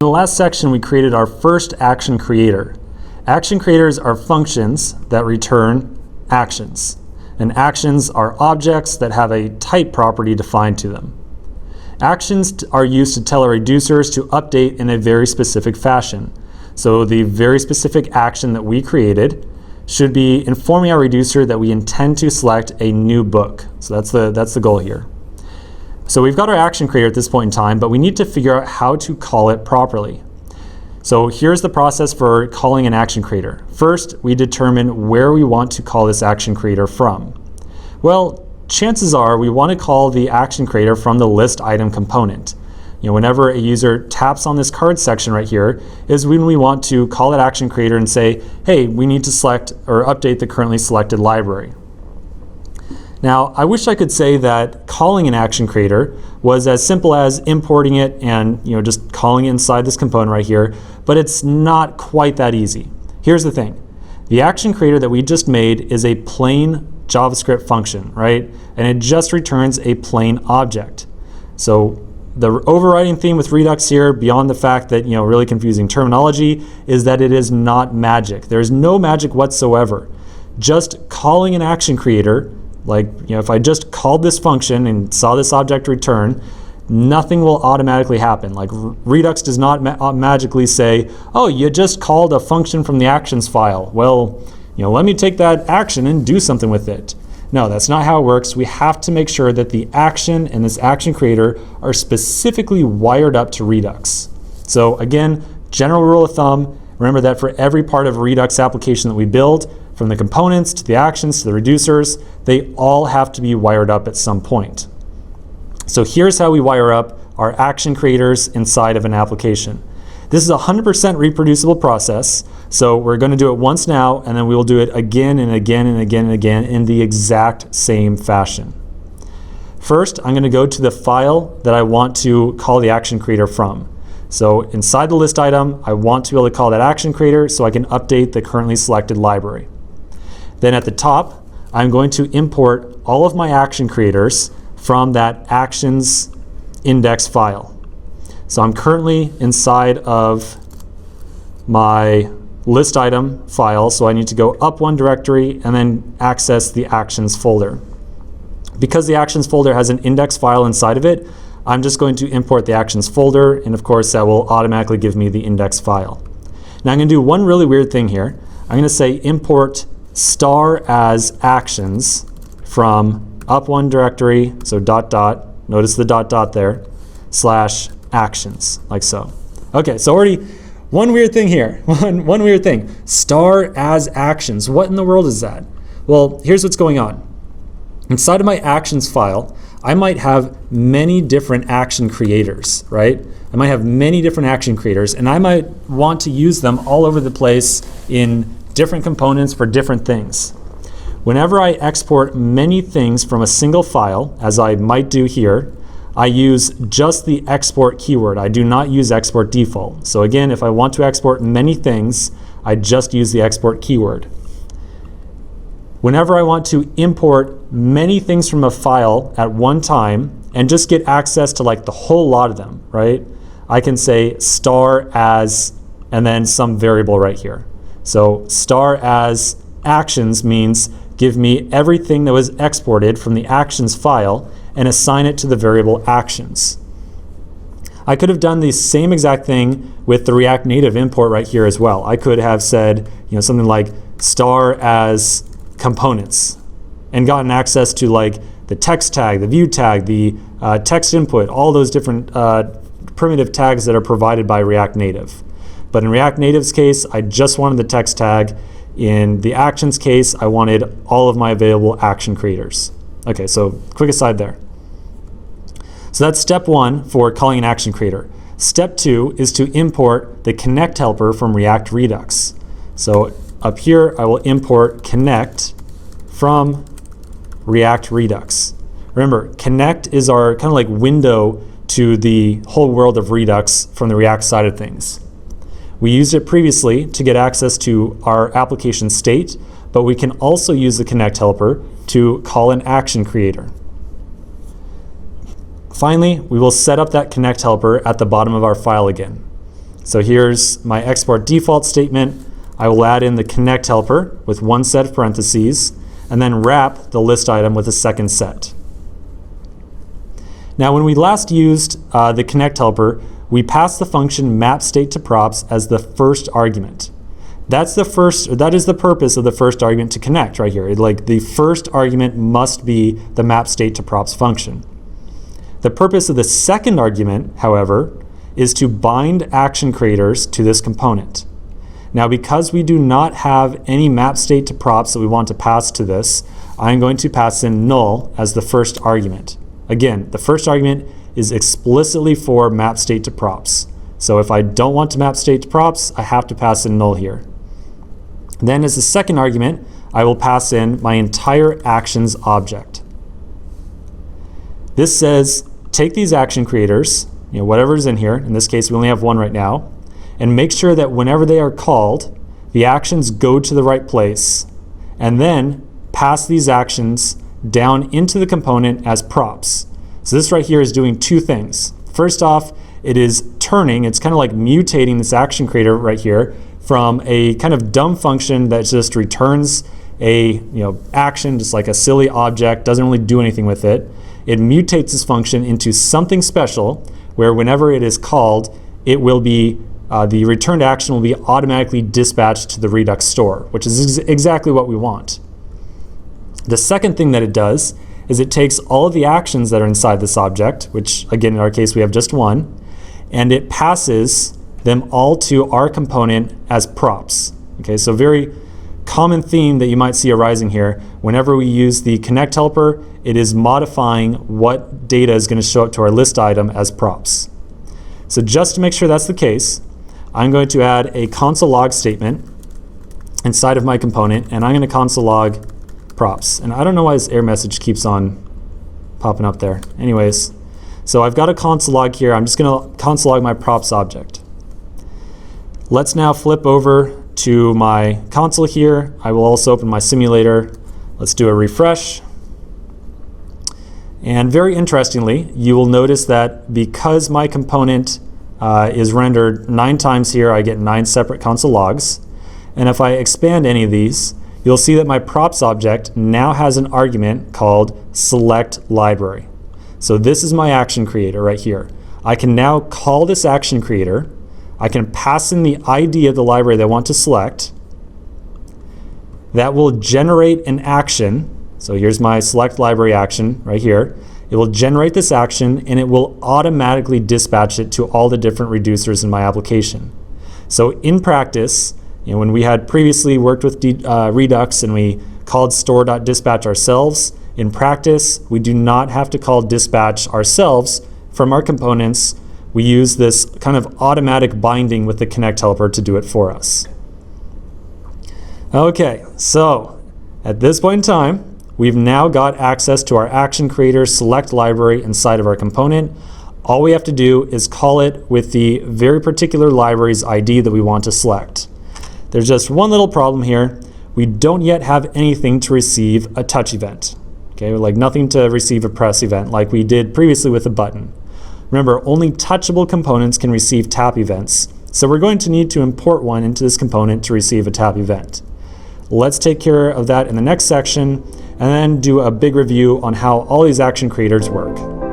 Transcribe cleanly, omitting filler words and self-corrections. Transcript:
the last section, we created our first action creator. Action creators are functions that return actions. And actions are objects that have a type property defined to them. Actions are used to tell our reducers to update in a very specific fashion. So the very specific action that we created should be informing our reducer that we intend to select a new book. So that's the goal here. So we've got our action creator at this point in time, but we need to figure out how to call it properly. So here's the process for calling an action creator. First, we determine where we want to call this action creator from. Well, chances are we want to call the action creator from the list item component. Whenever a user taps on this card section right here is when we want to call that action creator and say, hey, we need to select or update the currently selected library. Now, I wish I could say that calling an action creator was as simple as importing it and just calling it inside this component right here, but it's not quite that easy. Here's the thing. The action creator that we just made is a plain JavaScript function, right? And it just returns a plain object. So the overriding theme with Redux here, beyond the fact that, really confusing terminology, is that it is not magic. There's no magic whatsoever. Just calling an action creator, like, if I just called this function and saw this object return, nothing will automatically happen. Like, Redux does not magically say, oh, you just called a function from the actions file. Well, let me take that action and do something with it. No, that's not how it works. We have to make sure that the action and this action creator are specifically wired up to Redux. So again, general rule of thumb, remember that for every part of a Redux application that we build, from the components to the actions to the reducers, they all have to be wired up at some point. So here's how we wire up our action creators inside of an application. This is a 100% reproducible process, so we're going to do it once now, and then we will do it again and again and again and again in the exact same fashion. First, I'm going to go to the file that I want to call the action creator from. So inside the list item, I want to be able to call that action creator so I can update the currently selected library. Then at the top, I'm going to import all of my action creators from that actions index file. So I'm currently inside of my list item file, so I need to go up one directory and then access the actions folder. Because the actions folder has an index file inside of it, I'm just going to import the actions folder, and of course that will automatically give me the index file. Now I'm going to do one really weird thing here. I'm going to say import star as actions from up one directory, so ... notice the ... there, / actions, like so. Okay, so already one weird thing here, one weird thing. Star as actions, what in the world is that? Well, here's what's going on. Inside of my actions file, I might have many different action creators, right? I might have many different action creators, and I might want to use them all over the place in different components for different things. Whenever I export many things from a single file, as I might do here, I use just the export keyword. I do not use export default. So again, if I want to export many things, I just use the export keyword. Whenever I want to import many things from a file at one time and just get access to like the whole lot of them, right? I can say star as and then some variable right here. So star as actions means give me everything that was exported from the actions file and assign it to the variable actions. I could have done the same exact thing with the React Native import right here as well. I could have said, something like star as components and gotten access to like the text tag, the view tag, the text input, all those different primitive tags that are provided by React Native. But in React Native's case, I just wanted the text tag. In the actions case, I wanted all of my available action creators. Okay, so quick aside there. So that's step one for calling an action creator. Step two is to import the connect helper from React Redux. So up here, I will import connect from React Redux. Remember, connect is our kind of like window to the whole world of Redux from the React side of things. We used it previously to get access to our application state, but we can also use the connect helper to call an action creator. Finally, we will set up that connect helper at the bottom of our file again. So here's my export default statement. I will add in the connect helper with one set of parentheses, and then wrap the list item with a second set. Now, when we last used the connect helper, we passed the function map state to props as the first argument. That is the purpose of the first argument to connect right here. Like, the first argument must be the map state to props function. The purpose of the second argument, however, is to bind action creators to this component. Now, because we do not have any map state to props that we want to pass to this, I'm going to pass in null as the first argument. Again, the first argument is explicitly for map state to props. So if I don't want to map state to props, I have to pass in null here. Then as the second argument, I will pass in my entire actions object. This says, take these action creators, whatever's in here, in this case we only have one right now, and make sure that whenever they are called, the actions go to the right place, and then pass these actions down into the component as props. So this right here is doing two things. First off, it is turning, it's kind of like mutating this action creator right here from a kind of dumb function that just returns a action, just like a silly object, doesn't really do anything with it. It mutates this function into something special where whenever it is called, it will be the returned action will be automatically dispatched to the Redux store, which is exactly what we want. The second thing that it does is it takes all of the actions that are inside this object, which again in our case we have just one, and it passes them all to our component as props. Okay, so very common theme that you might see arising here. Whenever we use the connect helper, it is modifying what data is going to show up to our list item as props. So just to make sure that's the case, I'm going to add a console log statement inside of my component, and I'm going to console log props. And I don't know why this error message keeps on popping up there. Anyways, so I've got a console log here. I'm just going to console log my props object. Let's now flip over to my console here. I will also open my simulator. Let's do a refresh. And very interestingly, you will notice that because my component is rendered 9 times here, I get 9 separate console logs. And if I expand any of these, you'll see that my props object now has an argument called select library. So this is my action creator right here. I can now call this action creator. I can pass in the ID of the library that I want to select. That will generate an action. So here's my select library action right here. It will generate this action and it will automatically dispatch it to all the different reducers in my application. So in practice, when we had previously worked with Redux and we called store.dispatch ourselves, in practice, we do not have to call dispatch ourselves from our components. We use this kind of automatic binding with the connect helper to do it for us. Okay, so at this point in time, we've now got access to our action creator select library inside of our component. All we have to do is call it with the very particular library's ID that we want to select. There's just one little problem here. We don't yet have anything to receive a touch event. Okay, like nothing to receive a press event like we did previously with a button. Remember, only touchable components can receive tap events. So we're going to need to import one into this component to receive a tap event. Let's take care of that in the next section and then do a big review on how all these action creators work.